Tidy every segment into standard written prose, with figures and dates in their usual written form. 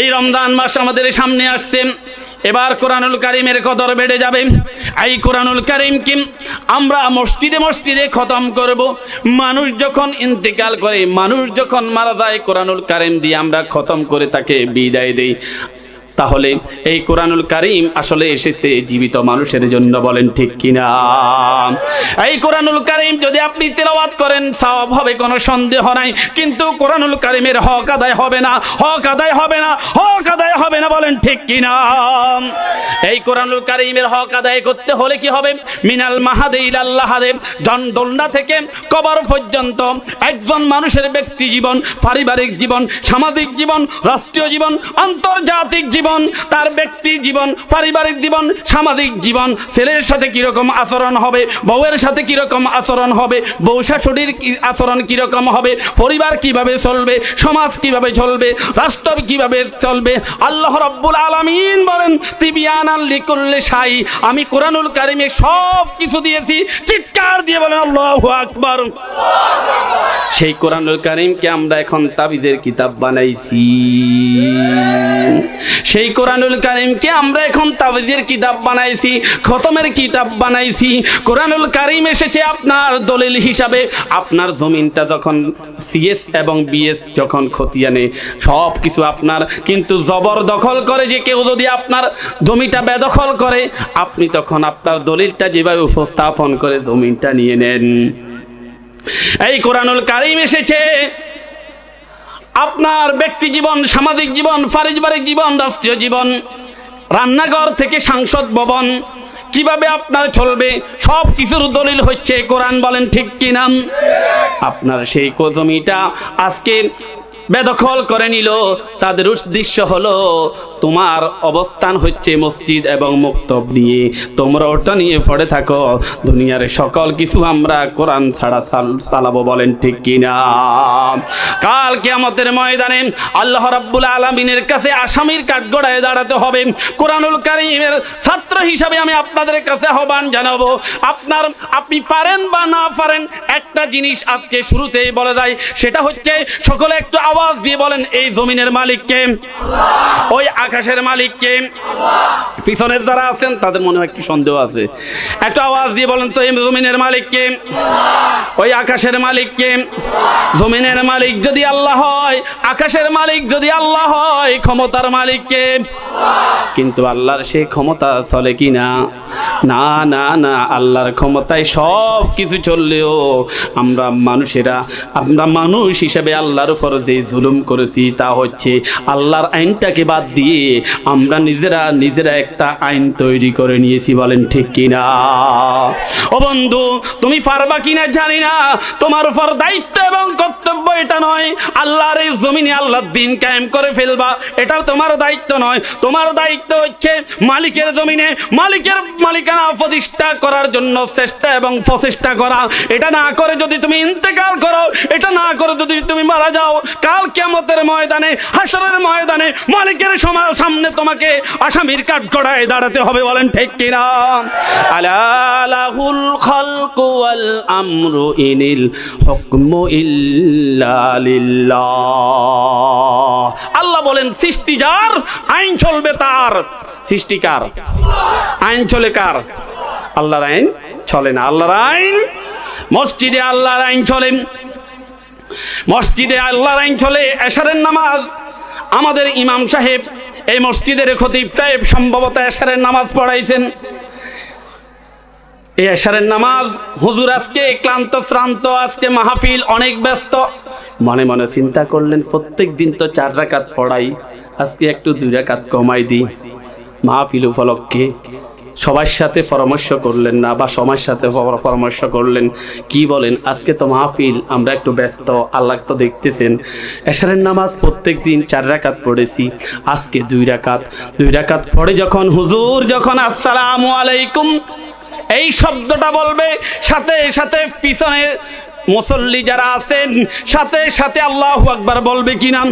এই রমজান মাস আমাদের সামনে আসছে, এবার কোরআনুল কারীমের কদর বেড়ে যাবে। এই কোরআনুল কারীম কি আমরা মসজিদে মসজিদে খতম করব। মানুষ যখন ইন্তেকাল করে, মানুষ যখন মারা যায়, কোরআনুল কারীম দিয়ে আমরা খতম করে তাকে বিদায় দেই। তাহলে এই কোরআনুল কারীম আসলে এসেছে জীবিত মানুষের জন্য, বলেন ঠিক কিনা? এই কোরআনুল কারীম যদি আপনি তেলাওয়াত করেন সওয়াব হবে, কোনো সন্দেহ নাই, কিন্তু কোরআনুল কারীমের হক আদায় হবে না, হক আদায় হবে না, হক আদায় হবে না, বলেন ঠিক কিনা? এই কোরআনুল কারীমের হক আদায় করতে হলে কি হবে? মিনাল মাহাদে ইলাল লাহাদে, জন্মদোলনা থেকে কবর পর্যন্ত একজন মানুষের ব্যক্তি জীবন, পারিবারিক জীবন, সামাজিক জীবন, রাষ্ট্রীয় জীবন, আন্তর্জাতিক জীবন, তার ব্যক্তি জীবন, পারিবারিক জীবন, সামাজিক জীবন, ছেলের সাথে কিরকম আচরণ হবে, বউয়ের সাথে কিরকম আচরণ হবে, বউ শাশুড়ির আচরণ কিরকম হবে, পরিবার কিভাবে চলবে, সমাজ কিভাবে চলবে, রাষ্ট্র কিভাবে চলবে। আল্লাহ রাব্বুল আলামিন বলেন তিবিয়ানাল লিকুল্লি শাই, আমি কোরআনুল কারীমে সব কিছু দিয়েছি। চিৎকার দিয়ে বলেন আল্লাহু আকবার। সেই কোরআনুল কারীমকে আমরা এখন তাবিজের কিতাব বানাইছি। সেই কোরআনুল কারীমকে আমরা এখন তাবিজের কিতাব বানাইছি, খতমের কিতাব বানাইছি। কোরআনুল কারীম এসেছে আপনার দলিল হিসাবে। আপনার জমিনটা যখন সিএস এবং বিএস যখন খতিয়ানে সব কিছু আপনার, কিন্তু জবরদখল করে যে কেউ যদি আপনার জমিটা বেদখল করে, আপনি তখন আপনার দলিলটা যেভাবে উপস্থাপন করে জমিনটা নিয়ে নেন। এই কোরআনুল কারীম এসেছে আপনার ব্যক্তি জীবন, সামাজিক জীবন, পারিবারিক জীবন, রাষ্ট্রীয় জীবন, রান্নাঘর থেকে সংসদ ভবন কিভাবে আপনার চলবে, সব কিছুর দলিল হচ্ছে কোরআন, বলেন ঠিক কিনা? আপনার সেই জমিটা আজকে বেদখল করে নিল, তাদের উদ্দেশ্য হলো তোমার অবস্থান হচ্ছে মসজিদ এবং মক্তব নিয়ে, তোমরা ওটা নিয়ে পড়ে থাকো, দুনিয়ার সকল কিছু আমরা কোরআন ছাড়া চালাবো, বলেন ঠিক কিনা? কাল কিয়ামতের ময়দানে আল্লাহ রাব্বুল আলামিনের কাছে আসামির কাঠগড়ায় দাঁড়াতে হবে। কোরআনুল কারীমের ছাত্র হিসাবে আমি আপনাদের কাছে আহ্বান জানাবো, আপনি পারেন বা না পারেন, একটা জিনিস আজকে শুরুতেই বলে যায়, সেটা হচ্ছে সকলে একটু আওয়াজ দিয়ে বলেন এই জমিনের মালিক কে? ওই আকাশের মালিক কে? পিছনে যারা আছেন তাদের মনে হয় একটু সন্দেহ আছে, একটু আওয়াজ দিয়ে বলেন তো এই জমিনের মালিক কে? ওই আকাশের মালিক কে? জমিনের মালিক যদি আল্লাহ হয়, আকাশের মালিক যদি আল্লাহ হয়, ক্ষমতার মালিক কে? কিন্তু আল্লাহর সেই ক্ষমতা চলে কি না? না না না, আল্লাহর ক্ষমতায় সব কিছু চললেও আমরা মানুষ হিসেবে আল্লাহর উপর যে জুলুম করেছি, তা হচ্ছে আল্লাহর আইনটাকে বাদ দিয়ে আমরা নিজেরা একটা আইন তৈরি করে নিয়েছি, বলেন ঠিক কিনা? ও বন্ধু, তুমি পারবা কিনা জানি না, তোমার উপর দায়িত্ব এবং কর্তব্য এটা নয় আল্লাহর এই জমিনে আল্লাহর দ্বীন কায়েম করে ফেলবা, এটাও তোমার দায়িত্ব নয়। তোমার দায়িত্ব হচ্ছে মালিকের জমিনে মালিকের মালিকানা প্রতিষ্ঠা করার জন্য চেষ্টা এবং প্রচেষ্টা করা। এটা না করে যদি তুমি ইন্তেকাল করো, এটা না করে যদি তুমি মারা যাও, কাল কিয়ামতের ময়দানে, হাসরের ময়দানে মালিকের সামনে তোমাকে আসামির কাঠগড়ায় দাঁড়াতে হবে, বলেন ঠিক কিনা? আলা লাহুল খালকু ওয়াল আমরু ইনিল হুকমু ইল্লা লিল্লাহ। আল্লাহ বলেন সৃষ্টি যার, আইন চলবে তার। সৃষ্টি কার? আইন চলে কার? আল্লাহর আইন চলে না। আল্লাহর আইন, মসজিদে আল্লাহর আইন চলে, মসজিদে আল্লাহর আইন চলে। এশারের নামাজ আমাদের ইমাম সাহেব, এই মসজিদের খতিব সাহেব সম্ভবত এশারের নামাজ পড়াইছেন। এই এশারের নামাজ হুজুর আজকে ক্লান্ত শ্রান্ত, আজকে মাহফিল অনেক ব্যস্ত, মনে মনে চিন্তা করলেন প্রত্যেক দিন তো 4 রাকাত পড়াই, আজকে একটু 2 রাকাত কমাই দিই। মাহফিল উপলক্ষে সবার সাথে পরামর্শ করলেন না, বা সময়ের সাথে পরামর্শ করলেন, কি বলেন আজকে তো মাহফিল, আমরা একটু ব্যস্ত, আল্লাহ তো দেখতেছেন। এশারের নামাজ প্রত্যেক দিন 4 রাকাত পড়েছি, আজকে 2 রাকাত পড়ে যখন হুজুর যখন আসসালামু আলাইকুম এই শব্দটা বলবে, সাথে সাথে পিছনে মুসল্লি যারা আছেন সাথে সাথে আল্লাহু আকবার বলবে কি নাম,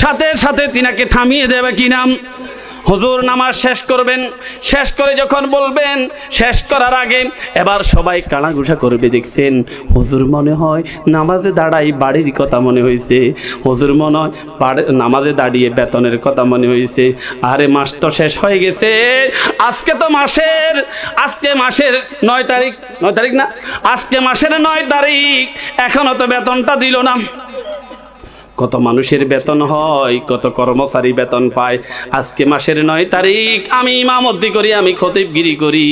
সাথে সাথে তিনাকে থামিয়ে দেবে কি নাম। হুজুর নামাজ শেষ করবেন, শেষ করে যখন বলবেন, শেষ করার আগে এবার সবাই কানাঘুষা করবে। দেখছেন হুজুর মনে হয় নামাজে দাঁড়াই বাড়ির কথা মনে হয়েছে, হুজুর মনে হয় নামাজে দাঁড়িয়ে বেতনের কথা মনে হয়েছে। আরে মাস তো শেষ হয়ে গেছে, আজকে তো মাসের 9 তারিখ, 9 তারিখ না, আজকে মাসের 9 তারিখ, এখনো তো বেতনটা দিল না। কত মানুষের বেতন হয়, কত কর্মচারী বেতন পায়। আজকে মাসের 9 তারিখ, আমি ইমামতি করি, আমি খতিবগিরি করি,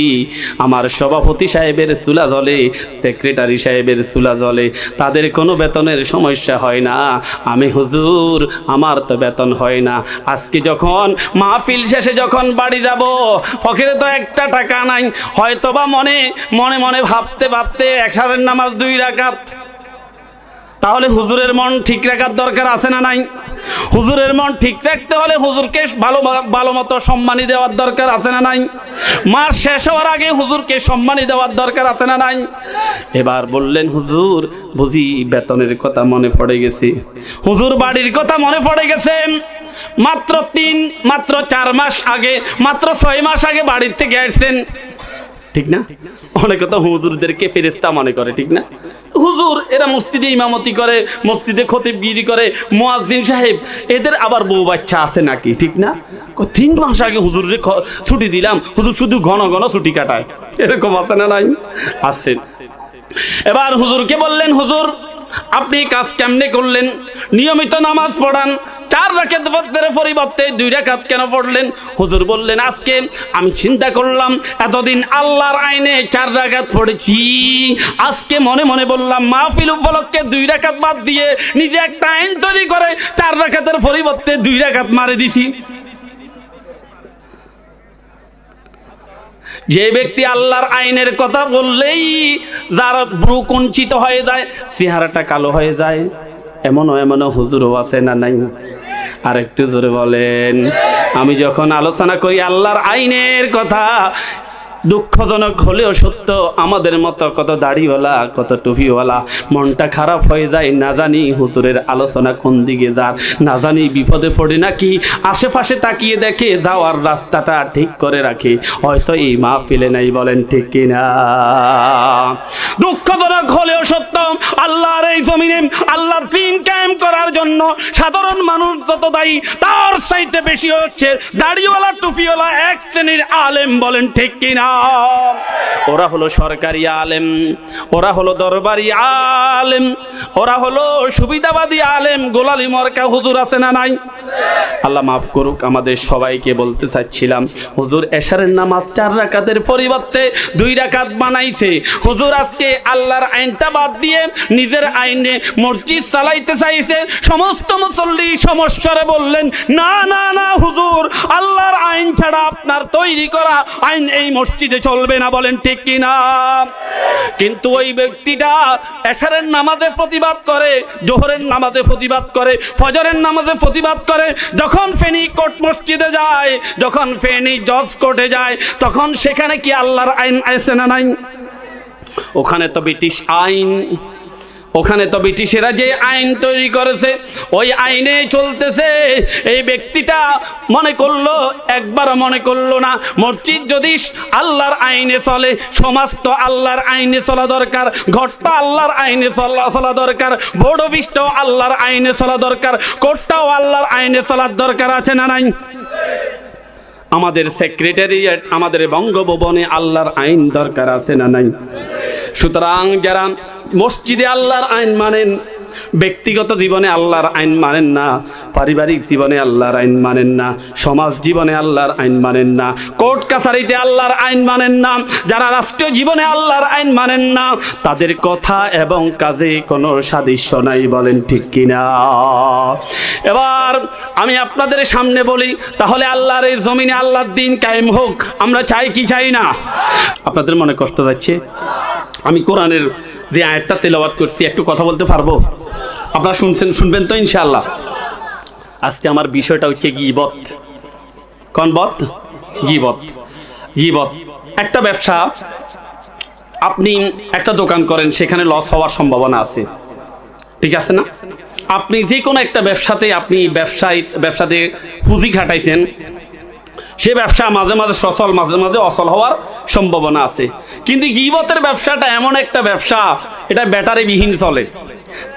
আমার সভাপতি সাহেবের চুলা জ্বলে, সেক্রেটারি সাহেবের চুলা জ্বলে, তাদের কোনো বেতনের সমস্যা হয় না। আমি হুজুর, আমার তো বেতন হয় না। আজকে যখন মাহফিল শেষে যখন বাড়ি যাব, পকেটে তো একটা টাকা নাই, হয়তোবা মনে মনে ভাবতে ভাবতে এশারের নামাজ 2 রাকাত। তাহলে হুজুরের মন ঠিক রাখার দরকার আছে না নাই? হুজুরের মন ঠিক রাখতে হলে হুজুরকে ভালো মতো সম্মানী দেওয়ার দরকার আছে না নাই? মাস শেষ হওয়ার আগে হুজুরকে সম্মানী দেওয়ার দরকার আছে না নাই? এবার বললেন হুজুর বুঝি বেতনের কথা মনে পড়ে গেছে, হুজুর বাড়ির কথা মনে পড়ে গেছে। মাত্র 4 মাস আগে, মাত্র 6 মাস আগে বাড়ির থেকে আসছেন, ঠিক না? অনেকে তো হুজুরদেরকে ফেরেশতা মনে করে, ঠিক না? হুজুর এরা মসজিদে ইমামতি করে, মসজিদে খতিবগিরি করে, মুয়াজ্জিন সাহেব, এদের আবার বউ বাচ্চা আছে নাকি, ঠিক না? 3 মাস আগে হুজুরের ছুটি দিলাম, হুজুর শুধু ঘন ঘন ছুটি কাটায়, এরকম আছে না নাই? আছে। এবার হুজুরকে বললেন হুজুর আপনি কাজ কেমনে করলেন? নিয়মিত নামাজ পড়ান, 4 রাকাতের পরিবর্তে 2 রাকাত কেন পড়লেন? হুজুর বললেন আজকে আমি চিন্তা করলাম এতদিন আল্লাহর আইনে 4 রাকাত পড়েছি, আজকে মনে মনে বললাম মাহফিল উপলক্ষে 2 রাকাত বাদ দিয়ে নিজে একটা আইন তৈরি করে 4 রাকাতের পরিবর্তে 2 রাকাত মারে দিছি। যে ব্যক্তি আল্লাহর আইনের কথা বললেই যার ভ্রু কুঞ্চিত হয়ে যায়, চেহারাটা কালো হয়ে যায়, এমনও হুজুরও আছে না নাই? আর একটু জোরে বলেন। আমি যখন আলোচনা করি আল্লাহর আইনের কথা, দুঃখজনক হলেও সত্য, আমাদের মতো কত দাড়িওয়ালা, কত টুপিওয়ালা মনটা খারাপ হয়ে যায়, না জানি হুজুরের আলোচনা কোন দিকে যার, না জানি বিপদে পড়ে নাকি আশেপাশে তাকিয়ে দেখে যাওয়ার রাস্তাটা ঠিক করে রাখে, হয়তো এই মাহফিলে নাই। বলেন ঠিক কিনা? দুঃখজনক হলেও সত্য, আল্লাহর এই জমিনে আল্লাহর দ্বীন কায়েম করার জন্য সাধারণ মানুষ যত দায়ী, তার চাইতে বেশি হচ্ছে দাড়িওয়ালা টুপিওয়ালা 1 শ্রেণীর আলেম। বলেন ঠিক কিনা? ওরা হলো সরকারি আলেম, ওরা হলো দরবারি আলেম, ওরা হলো সুবিধাবাদী আলেম, গোলালি মরকা হুজুর আছে না নাই? আল্লাহ মাফ করুক, আমাদের সবাইকে বলতে চাচ্ছিলাম হুজুর এশারের নামাজ 4 রাকাতের পরিবর্তে 2 রাকাত বানাইছে। হুজুর আজকে আল্লাহর আইনটা বাদ দিয়ে নিজের আইনে মসজিদ চালাইতে চাইছে। সমস্ত মুসল্লি সমস্যারে বললেন না না না হুজুর, আল্লাহর আইন ছাড়া আপনার তৈরি করা আইন এই মসজিদে চলবে না। বলেন ঠিক কিনা? কিন্তু ওই ব্যক্তিটা এশারের নামাজে প্রতিবাদ করে, জোহরের নামাজে প্রতিবাদ করে, ফজরের নামাজে প্রতিবাদ করে, যখন ফেনী কোর্ট মসজিদে যায়, যখন ফেনী জজ কোর্টে যায়, তখন সেখানে কি আল্লাহর আইন আছে না নাই? ওখানে তো ব্রিটিশ আইন, ওখানে তো ব্রিটিশেরা যে আইন তৈরি করেছে ওই আইনে চলতেছে। এই ব্যক্তিটা মনে করলো, একবার মনে করলো না, মসজিদ যদি আল্লাহর আইনে চলে, সমাজ তো আল্লাহর আইনে চলা দরকার, ঘরটা আল্লাহর আইনে চলা দরকার, বোর্ড অফিসটাও আল্লাহর আইনে চলা দরকার, কোর্টটাও আল্লাহর আইনে চলার দরকার আছে না নাই? আমাদের সেক্রেটারিয়েট, আমাদের বঙ্গভবনে আল্লাহর আইন দরকার আছে না নাই? সুতরাং যারা মসজিদে আল্লাহর আইন মানেন, ব্যক্তিগত জীবনে আল্লাহর আইন মানেন না, পারিবারিক জীবনে আল্লাহর আইন মানেন না, সমাজ জীবনে আল্লাহর আইন মানেন না, কোর্ট কাছারিতে আল্লাহর আইন মানেন না, যারা রাষ্ট্রীয় জীবনে আল্লাহর আইন মানেন না, তাদের কথা এবং কাজে কোনো সাদৃশ্য নাই। বলেন ঠিক কিনা? এবার আমি আপনাদের সামনে বলি, তাহলে আল্লাহর এই জমিনে আল্লাহর দ্বীন কায়েম হোক আমরা চাই কি চাই না? আপনাদের মনে কষ্ট যাচ্ছে? আমি কোরআনের যে আয়াতটা তেলাওয়াত করছি একটু কথা বলতে পারবো? আপনারা শুনবেন তো ইনশাআল্লাহ? আজকে আমার বিষয়টা হচ্ছে গীবত। কোন বত? গীবত। গীবত একটা ব্যবসা, আপনি একটা দোকান করেন, সেখানে লস হওয়ার সম্ভাবনা আছে, ঠিক আছে না? আপনি যে কোনো একটা ব্যবসাতে আপনি ব্যবসাতে পুঁজি খাটাইছেন, সে ব্যবসা মাঝে মাঝে সচল, মাঝে মাঝে অচল হওয়ার সম্ভাবনা আছে। কিন্তু গীবতের ব্যবসাটা এমন একটা ব্যবসা, এটা ব্যাটারিবিহীন চলে,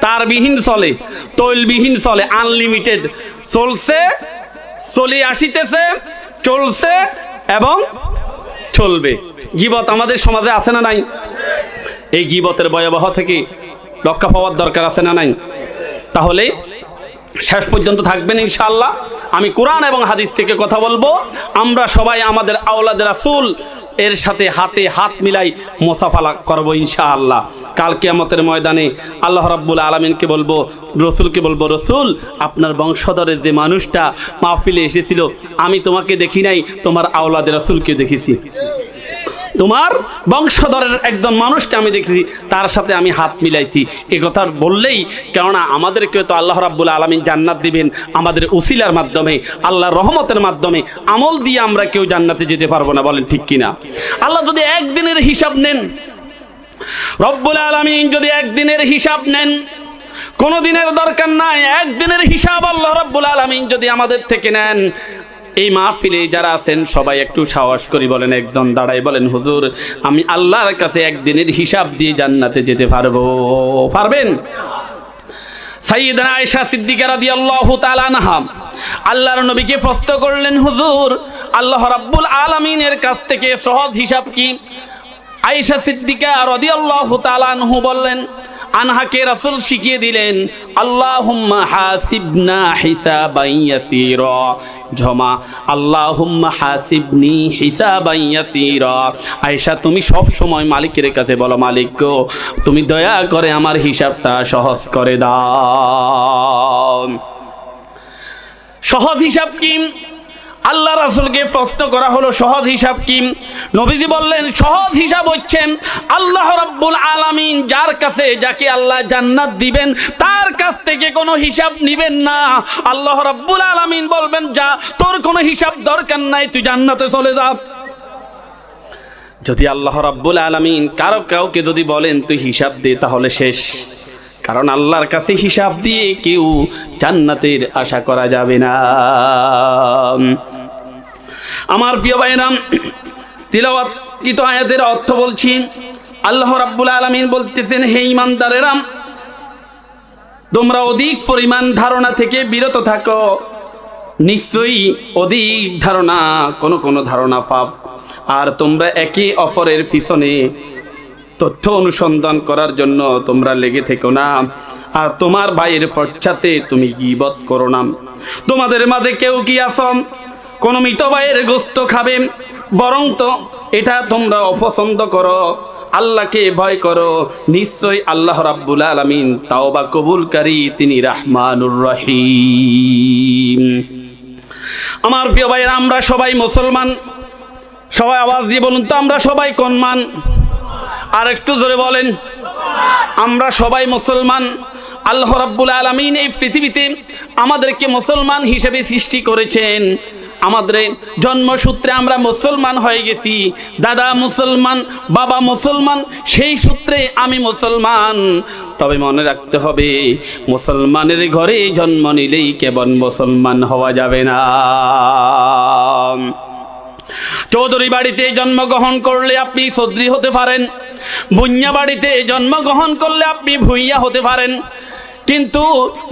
তারবিহীন চলে, তৈলবিহীন চলে, আনলিমিটেড চলছে, চলে আসিতেছে, চলছে এবং চলবে। গীবত আমাদের সমাজে আছে না নাই? এই গীবতের ভয়াবহ থেকে রক্ষা পাওয়ার দরকার আছে না নাই? তাহলে শেষ পর্যন্ত থাকবেন ইনশাআল্লাহ। আমি কোরআন এবং হাদিস থেকে কথা বলবো। আমরা সবাই আমাদের আওলাদ রাসূল এর সাথে হাতে হাত মিলাই মোসাফা করব ইনশাআল্লাহ। কাল কিয়ামতের ময়দানে আল্লাহ রাব্বুল আলামিনকে বলবো, রসুলকে বলবো, রসুল আপনার বংশধরের যে মানুষটা মাহফিলে এসেছিল, আমি তোমাকে দেখি নাই, তোমার আওলাদ রাসূলকে দেখেছি। তোমার বংশধরের একজন মানুষকে আমি দেখেছি, তার সাথে আমি হাত মিলাইছি। এ কথা বললেই, কেননা আমাদেরকে তো আল্লাহ রাব্বুল আলামিন জান্নাত দিবেন আমাদের উসিলার মাধ্যমে, আল্লাহর রহমতের মাধ্যমে। আমল দিয়ে আমরা কেউ জান্নাতে যেতে পারবো না, বলেন ঠিক কিনা? আল্লাহ যদি একদিনের হিসাব নেন, রব্বুল আলামিন যদি একদিনের হিসাব নেন, কোনো দিনের দরকার নাই, একদিনের হিসাব আল্লাহ রাব্বুল আলামিন যদি আমাদের থেকে নেন, এই মাহফিলে যারা আছেন সবাই একটু সাহস করি বলেন, একজন দাঁড়াই বলেন, হুজুর আমি আল্লাহর কাছে একদিনের হিসাব দিয়ে জান্নাতে যেতে পারবো? পারবেন? সাইয়্যিদানা আয়েশা সিদ্দিকা রাদিয়াল্লাহু তাআলা আনহা আল্লাহর নবীকে প্রশ্ন করলেন, হুজুর আল্লাহ রাব্বুল আলামিনের কাছ থেকে সহজ হিসাব কি? আয়েশা সিদ্দিকা রাদিয়াল্লাহু তাআলা আনহু বললেন, আনহাকে রাসূল শিখিয়ে দিলেন, আল্লাহুম্মা হাসিবনা হিসাবান ইয়াসীরা, জমা আল্লাহুম্মা হাসিবনি হিসাবান ইয়াসীরা। আয়েশা তুমি সব সময় মালিকের কাছে বলো, মালিক গো তুমি দয়া করে আমার হিসাবটা সহজ করে দাও। সহজ হিসাব কি? আল্লাহ রাসূলকে প্রশ্ন করা হলো, সহজ হিসাব কি? নবীজি বললেন, সহজ হিসাব হচ্ছে আল্লাহ রাব্বুল আলামিন যার কাছে, যাকে আল্লাহ জান্নাত দিবেন, তার কাছ থেকে কোনো হিসাব নিবেন না। আল্লাহ রাব্বুল আলামিন বলবেন, যা তোর কোনো হিসাব দরকার নাই, তুই জান্নাতে চলে যা। যদি আল্লাহ রাব্বুল আলামিন কাউকে যদি বলেন তুই হিসাব দে, তাহলে শেষ। কারণ আল্লাহর কাছে হিসাব দিয়ে কেউ জান্নাতের আশা করা যাবে না। আমার প্রিয় ভাইরা, তিলাওয়াতকৃত আয়াতের অর্থ বলছি। আল্লাহ রাব্বুল আলামিন বলতেছেন, হে ঈমানদারেরা, তোমরা অধিক পরিমাণ ধারণা থেকে বিরত থাকো। নিশ্চয়ই অধিক ধারণা কোন ধারণা পাপ। আর তোমরা একে অপরের পিছনে তথ্য অনুসন্ধান করার জন্য তোমরা লেগে থেকো না। আর তোমার ভাইয়ের পশ্চাতে তুমি গীবত করো না। তোমাদের মাঝে কেউ কি আসম কোন মৃত ভাইয়ের গোস্ত খাবে? বরং তো এটা তোমরা অপছন্দ করো। আল্লাহকে ভয় করো। নিশ্চয় আল্লাহ রাব্বুল আলামিন তাওবা কবুলকারী, তিনি রহমানুর রহিম। আমার প্রিয় ভাইয়েরা, আমরা সবাই মুসলমান। সবাই আওয়াজ দিয়ে বলুন তো, আমরা সবাই কোন মান? আর একটু জোরে বলেন, আমরা সবাই মুসলমান। আল্লাহ রাব্বুল আলামিন এই পৃথিবীতে আমাদেরকে মুসলমান হিসেবে সৃষ্টি করেছেন। আমাদের জন্মসূত্রে আমরা মুসলমান হয়ে গেছি। দাদা মুসলমান, বাবা মুসলমান, সেই সূত্রে আমি মুসলমান। তবে মনে রাখতে হবে, মুসলমানের ঘরে জন্ম নিলেই কেবল মুসলমান হওয়া যাবে না। চৌধুরী বাড়িতে জন্মগ্রহণ করলে আপনি চৌধুরী হতে পারেন। ভুইয়া বাড়িতে জন্মগ্রহণ করলে আপনি ভুইয়া হতে পারেন। কিন্তু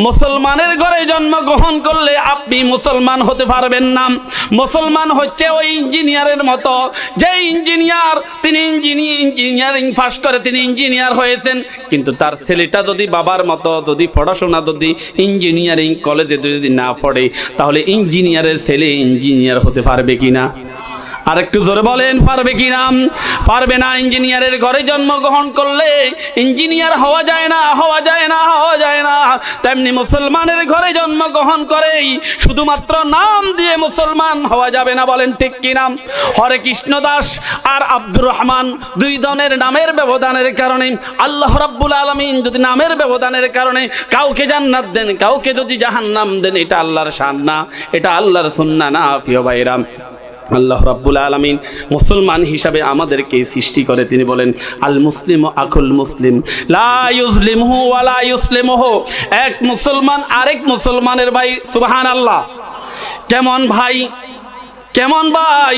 মুসলমানের ঘরে জন্মগ্রহণ করলে আপনি মুসলমান হতে পারবেন না। মুসলমান হচ্ছে ওই ইঞ্জিনিয়ারের মতো, যে ইঞ্জিনিয়ার তিনি ইঞ্জিনিয়ারিং পাস করে তিনি ইঞ্জিনিয়ার হয়েছেন, কিন্তু তার ছেলেটা যদি বাবার মতো যদি পড়াশোনা যদি ইঞ্জিনিয়ারিং কলেজে যদি না পড়ে, তাহলে ইঞ্জিনিয়ারের ছেলে ইঞ্জিনিয়ার হতে পারবে কিনা? আর একটু জোরে বলেন, পারবে কিনা? পারবে না। ইঞ্জিনিয়ারের ঘরে জন্মগ্রহণ করলে ইঞ্জিনিয়ার হওয়া যায় না, হওয়া যায় না, হওয়া যায় না। তেমনি মুসলমানের ঘরে জন্মগ্রহণ করেই শুধুমাত্র নাম দিয়ে মুসলমান হওয়া যাবে না, বলেন ঠিক কিনা? হরে কৃষ্ণ দাস আর আব্দুর রহমান, দুই জনের নামের ব্যবধানের কারণে আল্লাহ রাব্বুল আলামিন যদি নামের ব্যবধানের কারণে কাউকে জান্নাত দেন, কাউকে যদি জাহান্নাম দেন, এটা আল্লাহর শান না, এটা আল্লাহর সুন্নাহ না। প্রিয় ভাইরা, আল্লাহ রাব্বুল আলামিন মুসলমান হিসাবে আমাদেরকে সৃষ্টি করে। তিনি বলেন, আল মুসলিম আকুল মুসলিম লা ইউজলিমহু ওয়া লা ইউসলিমহু। এক মুসলমান আরেক মুসলমানের ভাই। সুবহানাল্লাহ। কেমন ভাই? কেমন ভাই?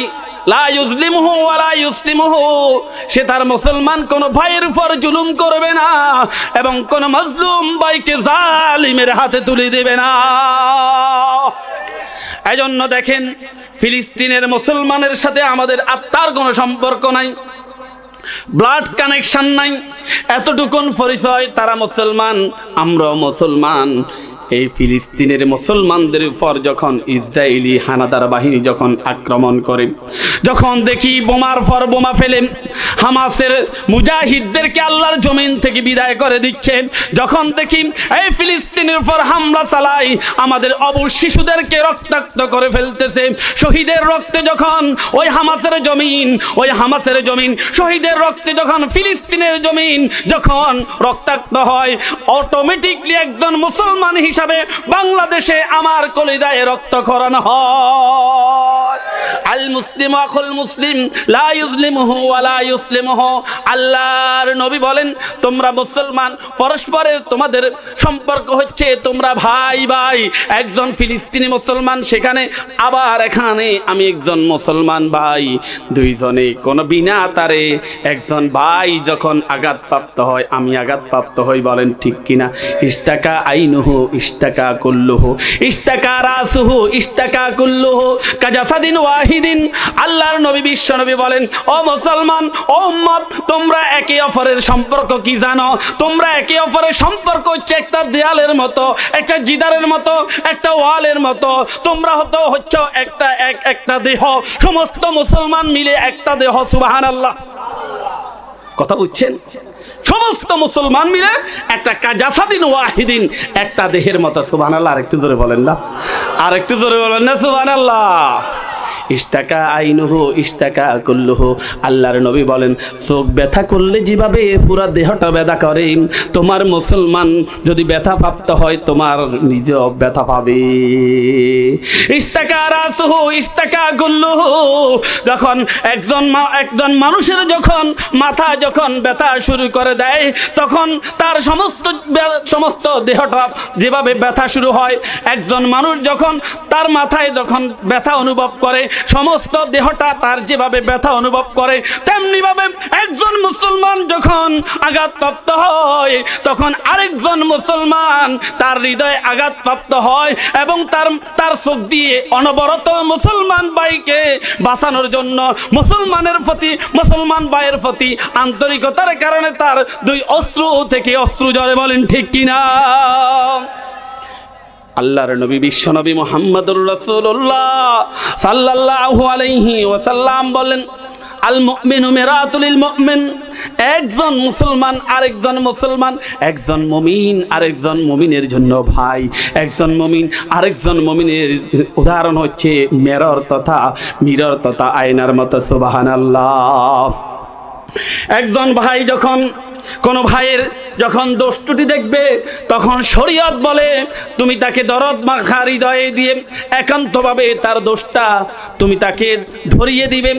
লা ইউজলিমুহু ওয়া লা ইউসলিমুহু, সে তার মুসলমান কোন ভাইয়ের উপর জুলুম করবে না এবং কোন মাজলুম ভাইকে জালিমের হাতে তুলে দেবে না। এজন্য দেখেন, ফিলিস্তিনের মুসলমানের সাথে আমাদের আত্মার কোনো সম্পর্ক নাই, ব্লাড কানেকশন নাই, এতটুকুন পরিচয়, তারা মুসলমান আমরাও মুসলমান। এই ফিলিস্তিনের মুসলমানদের উপর যখন ইসরায়েলি হানাদার বাহিনী যখন আক্রমণ করে, যখন দেখি বোমার পর বোমা ফেলে হামাসের মুজাহিদদেরকে আল্লাহর জমিন থেকে বিদায় করে দিচ্ছে, যখন দেখি এই ফিলিস্তিনের উপর হামলা চালাই আমাদের অবশ শিশুদেরকে রক্তাক্ত করে ফেলতেছে, শহীদের রক্তে যখন ওই হামাসের জমিন শহীদের রক্তে যখন ফিলিস্তিনের জমিন যখন রক্তাক্ত হয়, অটোমেটিকলি একজন মুসলমান হিসাবে বাংলাদেশে আমার কলিজায় রক্তক্ষরণ হয়। আল মুসলিম আখুল মুসলিম লা ইউজলিমুহু ওয়া লা ইউসলিমুহু। আল্লাহর নবী বলেন, তোমরা মুসলমান, পরস্পরের তোমাদের সম্পর্ক হচ্ছে তোমরা ভাই ভাই। একজন ফিলিস্তিনি মুসলমান সেখানে, আবার এখানে আমি একজন মুসলমান ভাই, দুইজনে কোনো বিনা তারে একজন ভাই যখন আঘাতপ্রাপ্ত হয়, আমি আঘাতপ্রাপ্ত হই, বলেন ঠিক কিনা? ইস্তাকা আইনুহু ইস্তাকা কুল্লুহু, ইস্তাকা রাসুহু ইস্তাকা কুল্লুহু কাজাসাদিন ওয়াহিদিন। আল্লাহর নবী বিশ্ব নবী বলেন, ও মুসলমান, ও উম্মত, তোমরা একে অপরের সম্পর্ক কি জানো? তোমরা একে অপরের সম্পর্ক হচ্ছে একটা দেয়ালের মতো, একটা জিদারের মতো, একটা ওয়ালের মতো। তোমরা হচ্ছে একটা দেহ, সমস্ত মুসলমান মিলে একটা দেহ। সুবহানাল্লাহ, কথা বুঝছেন? সমস্ত মুসলমান মিলে একটা কাজাসাদিন ওয়াহিদিন, একটা দেহের মতো। সুবহানাল্লাহ, আরেকটু জোরে বলেন না, আরেকটু জোরে বলেন না সুবহানাল্লাহ। ইস্তাকা আইনুহু ইস্তাকা কুল্লুহু। আল্লাহর নবী বলেন, চোখ ব্যথা করলে যেভাবে পুরা দেহটা ব্যথা করে, তোমার মুসলমান যদি ব্যথা প্রাপ্ত হয় তোমার নিজেও ব্যথা পাবে। ইস্তাকা রাসুহু ইস্তাকা কুল্লুহু। যখন একজন মানুষের যখন মাথা যখন ব্যথা শুরু করে দেয়, তখন তার সমস্ত দেহটা যেভাবে ব্যথা শুরু হয়, একজন মানুষ যখন তার মাথায় যখন ব্যথা অনুভব করে, সমস্ত দেহটা তার যেভাবে ব্যথা অনুভব করে, তেমনি ভাবে একজন মুসলমান যখন আঘাতপ্রাপ্ত হয়, তখন আরেকজন মুসলমান তার হৃদয়ে আঘাতপ্রাপ্ত হয় এবং তার চোখ দিয়ে অনবরত মুসলমান ভাইকে বাঁচানোর জন্য মুসলমান ভাইয়ের প্রতি আন্তরিকতার কারণে তার দুই অশ্রু থেকে অশ্রু ঝরে, বলেন ঠিক কিনা? আল্লাহর নবী বিশ্ব নবী মুহাম্মদুর রাসূলুল্লাহ সাল্লাল্লাহু আলাইহি ওয়াসাল্লাম বলেন, আল মুমিনু মিরাতুল মুমিন। একজন মুসলমান আরেকজন মুসলমান, একজন মুমিন আরেকজন মুমিনের জন্য ভাই, একজন মুমিন আরেকজন মুমিনের উদাহরণ হচ্ছে মিরর তথা আয়নার মতো। সুবহানাল্লাহ। একজন ভাই যখন কোন ভাইয়ের যখন দোষ ত্রুটি দেখবে, তখন শরীয়ত বলে তুমি তাকে দরদ মাখা হৃদয়ে দিয়ে একান্তভাবে তার দোষটা তুমি তাকে ধরিয়ে দিবে।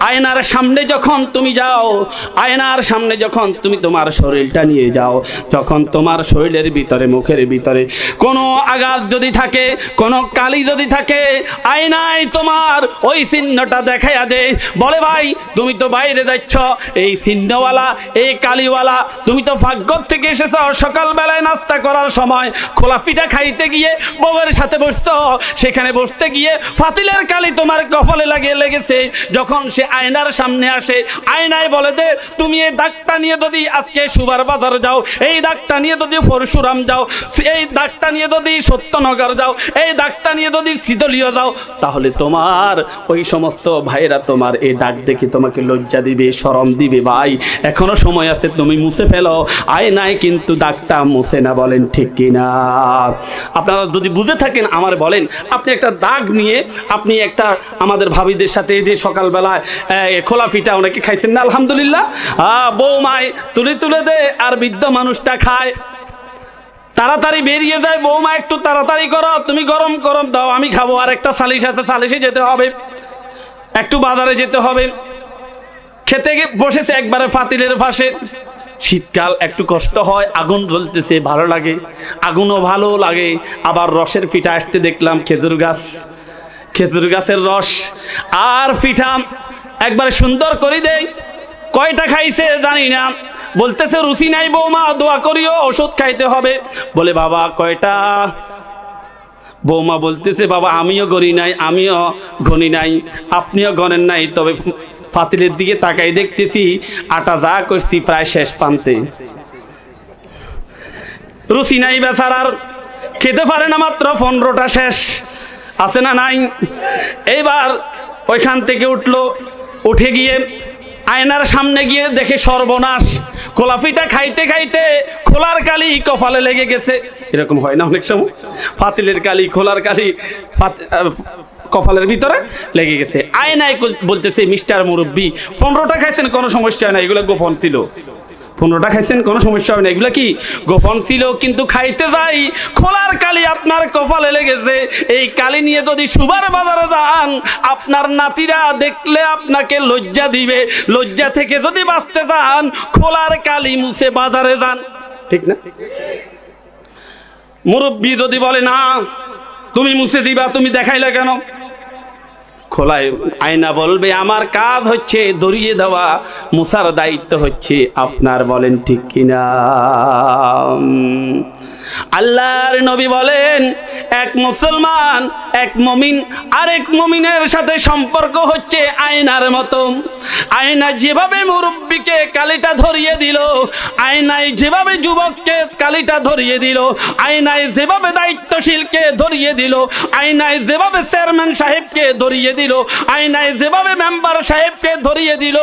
আয়নার সামনে যখন তুমি যাও, আয়নার সামনে যখন তুমি তোমার শরীরটা নিয়ে যাও, যখন তোমার শরীরের ভিতরে মুখের ভিতরে কোনো আঘাত যদি থাকে, কোনো কালি যদি থাকে, আয়নায় তোমার ওই চিহ্নটা দেখাইয়া দে, বলে ভাই তুমি তো বাইরে যাচ্ছ, এই চিহ্নওয়ালা এই কালিওয়ালা, তুমি তো ভাগ্য থেকে এসেছ, সকালবেলায় নাস্তা করার সময় খোলা পিঠা খাইতে গিয়ে বউয়ের সাথে বসতো, সেখানে বসতে গিয়ে ফাতিলের কালি তোমার কপালে লেগেছে। যখন সে আয়নার সামনে আসে, আয়নায় বলে দে তুমি এই দাগটা নিয়ে যদি আজকে সুবার বাজার যাও, এই দাগটা নিয়ে যদি পরশুরাম যাও, এই দাগটা নিয়ে যদি সত্যনগর যাও, এই দাগটা নিয়ে যদি শীতলীয় যাও, তাহলে তোমার ওই সমস্ত ভাইরা তোমার এই দাগ দেখে তোমাকে লজ্জা দিবে, শরম দিবে। ভাই এখনো সময় আছে, তুমি মুছে ফেলো, আয়নায় কিন্তু দাগটা মুছে না, বলেন ঠিক কিনা? আপনারা যদি বুঝে থাকেন আমার বলেন, আপনি একটা দাগ নিয়ে আপনি একটা আমাদের ভাবিদের সাথে যে সকালবেলায় খোলা পিঠা অনেকে খাইছেন না, আলহামদুলিল্লাহ, বৌমায় তুলে দে, আর বৃদ্ধ মানুষটা খায়, তাড়াতাড়ি বেরিয়ে যায়, বৌমা একটু তাড়াতাড়ি করো, তুমি গরম দাও, আমি খাবো। আর একটা সালিশ আছে, সালিশে যেতে হবে, একটু বাজারে যেতে হবে, খেতে বসেছে একবারে ফাতিলের পাশে। শীতকাল একটু কষ্ট হয়, আগুন জ্বলতেছে, ভালো লাগে, আগুনও ভালো লাগে। আবার রসের পিঠা আসতে দেখলাম খেজুর গাছ, খেজুর গাছের রস আর পিঠা একবার সুন্দর করে দেয়। কয়টা খাইছে জানি না, বলতেছে রুচি নাই বৌমা, দোয়া করিও, ওষুধ খাইতে হবে। বলে বাবা কয়টা? বৌমা বলতেছে বাবা আমিও গণি নাই, আমিও গণি নাই, আপনিও গণেন নাই, তবে পাতিলের দিকে তাকাই দেখতেছি আটা যা করছি প্রায় শেষ প্রান্তে। রুচি নাই বেচারার, খেতে পারে না, মাত্র 15টা শেষ, আছে না নাই? এইবার ওইখান থেকে উঠলো, উঠে গিয়ে আয়নার সামনে গিয়ে দেখে সর্বনাশ, খোলাপিটা খাইতে খাইতে খোলার কালি কপালে লেগে গেছে। এরকম হয় না অনেক সময়, পাতিলের কালি, খোলার কালি কপালের ভিতরে লেগে গেছে। আয়নায় বলতেছে মিস্টার মুরব্বী 15টা খাইছেন, কোনো সমস্যা হয় না, এগুলো গোপন ছিল। 15টা খাইছেন, কোনো সমস্যা হয় না, এগুলো কি গোপন ছিল, কিন্তু খাইতে যাই খোলার কালি আপনার কপালে লেগেছে। এই কালি নিয়ে যদি সুবার বাজারে যান, আপনার নাতিরা দেখলে আপনাকে লজ্জা দিবে। লজ্জা থেকে যদি বাঁচতে যান, খোলার কালি মুছে বাজারে যান, ঠিক না? মুরব্বী যদি বলে না তুমি মুছে দিবা, তুমি দেখাইলে কেন? খোলায় আয়না বলবে আমার কাজ হচ্ছে ধরিয়ে দেওয়া, মুসার দায়িত্ব হচ্ছে আপনার, বলেন ঠিক কিনা? আল্লাহর নবী বলেন এক মুসলমান, এক মুমিন আরেক মুমিনের সাথে সম্পর্ক হচ্ছে আয়নার মতো। আয়না যেভাবে মুরব্বীকে কালিটা ধরিয়ে দিল, আয়নায় যেভাবে যুবককে কালিটা ধরিয়ে দিল, আয়নায় যেভাবে দায়িত্বশীলকে ধরিয়ে দিল, আয়নায় যেভাবে চেয়ারম্যান সাহেবকে ধরিয়ে দিল, আয়নায় যেভাবে মেম্বার সাহেবকে ধরিয়ে দিল,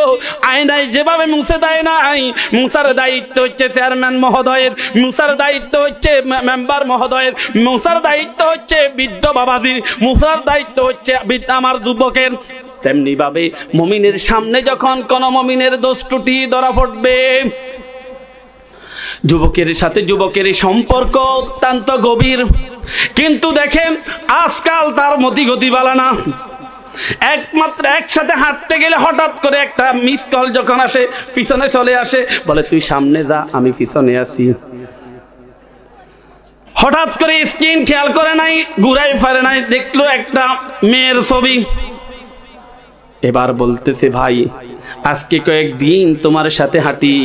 আয়নায় যেভাবে মুছে দেয় নাই, মুসার দায়িত্ব হচ্ছে চেয়ারম্যান মহোদয়ের, মুসার দায়িত্ব হচ্ছে মেম্বার মহোদয়ের, মুসার দায়িত্ব হচ্ছে বৃদ্ধ বাবাজির, মুসার দায়িত্ব হচ্ছে আমার যুবকের। তেমনি ভাবে মুমিনের সামনে যখন কোন মুমিনের দোষ ত্রুটি ধরা পড়বে, যুবকের সাথে যুবকের সম্পর্ক অত্যন্ত গভীর, কিন্তু দেখেন আজকাল তার মতি গতি বালা না। একমাত্র একসাথে হাঁটতে গেলে হঠাৎ করে একটা মিস কল যখন আসে, পিছনে চলে আসে, বলে তুই সামনে যা আমি পিছনে আছি। হঠাৎ করে স্ক্রিন খেয়াল করে নাই, ঘুরাই পারে নাই, দেখলো একটা মেয়ের ছবি, এবার বলতেছে ভাই আজকে কয়েকদিন তোমার সাথে হাঁটি,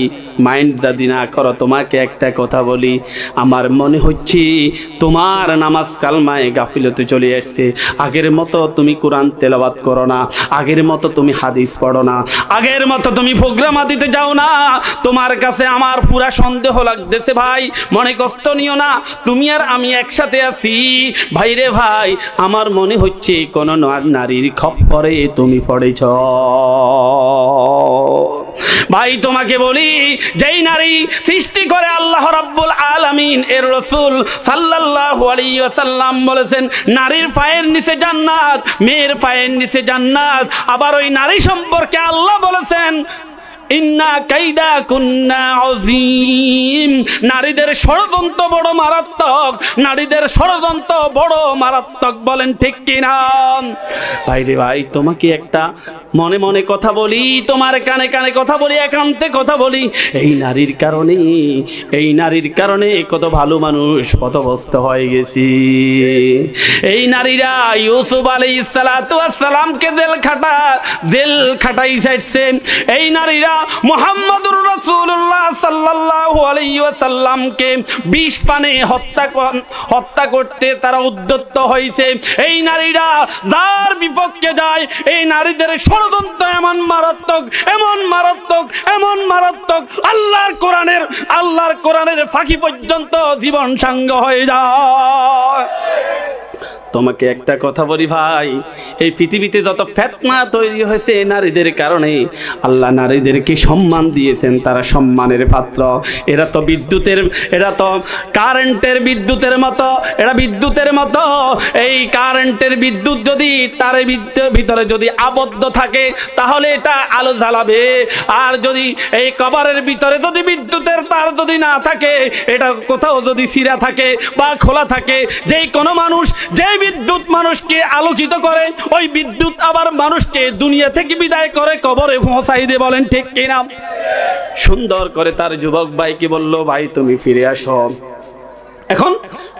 মাইন্ড যদি না করো তোমাকে একটা কথা বলি, আমার মনে হচ্ছে তোমার নামাজ কালমায় গাফিলতে চলে আসছে। আগের মতো তুমি কোরআন তেলাওয়াত করো না, আগের মতো তুমি হাদিস পড়ো না, আগের মতো তুমি প্রোগ্রাম দিতে যাও না। তোমার কাছে আমার পুরা সন্দেহ লাগতেছে ভাই, মনে কষ্ট নিও না, তুমি আর আমি একসাথে আছি ভাই রে ভাই, আমার মনে হচ্ছে কোন নারীর খপ্পরে তুমি পড়েছ। ভাই তোমাকে বলি, যেই নারী সৃষ্টি করে আল্লাহ রাব্বুল আলামিন, এর রাসূল সাল্লাল্লাহু আলাইহি ওয়াসাল্লাম বলেছেন নারীর পায়ের নিচে জান্নাত, মেয়ের পায়ের নিচে জান্নাত। আবার ওই নারী সম্পর্কে আল্লাহ বলেছেন ইন্না কাইদা কুন্না আযীম, নারীদের ষড়যন্ত্র বড় মারাত্মক, নারীদের ষড়যন্ত্র বড় মারাত্মক, বলেন ঠিক কিনা? ভাই রে ভাই তোমাকে একটা মনে মনে কথা বলি, তোমার কানে কানে কথা বলি, একান্তে কথা বলি, এই নারীর কারণে কত ভালো মানুষ পথভ্রষ্ট হয়ে গেছি। এই নারীরা ইউসুফ আলাইহিস সালাতু ওয়াস সালামকে জেল খাটাই ছাড়ছে। এই নারীরা মুহাম্মদুর রাসূলুল্লাহ সাল্লাল্লাহু আলাইহি ওয়াসাল্লামকে ২০ পানে হত্যা করতে তারা উদ্যত হয়েছে। এই নারীরা যার বিপক্ষে যায়, এই নারীদের ষড়যন্ত্র এমন মারাত্মক, এমন মারাত্মক, এমন মারাত্মক, আল্লাহর কোরআনের ফাঁকি পর্যন্ত জীবন সাঙ্গ হয়ে যায়। তোমাকে একটা কথা বলি ভাই, এই পৃথিবীতে যত ফিতনা তৈরি হয়েছে নারীদের কারণে, আল্লাহ নারীদেরকে সম্মান দিয়েছেন, তারা সম্মানের পাত্র। এরা তো কারেন্টের বিদ্যুতের মতো, এরা বিদ্যুতের মতো। এই কারেন্টের বিদ্যুৎ যদি তার ভিতরে যদি আবদ্ধ থাকে তাহলে এটা আলো জ্বালাবে, আর যদি এই কভারের ভিতরে যদি বিদ্যুতের তার যদি না থাকে, এটা কোথাও যদি ছিঁড়া থাকে বা খোলা থাকে, যেই কোনো মানুষ, যেই বিদ্যুৎ মানুষকে আলোকিত করে, ওই বিদ্যুৎ আবার মানুষকে দুনিয়া থেকে বিদায় করে কবরে পৌঁছাই দিয়ে, বলেন ঠিক কিনা? সুন্দর করে তার যুবক ভাইকে বলল ভাই তুমি ফিরে আসো। এখন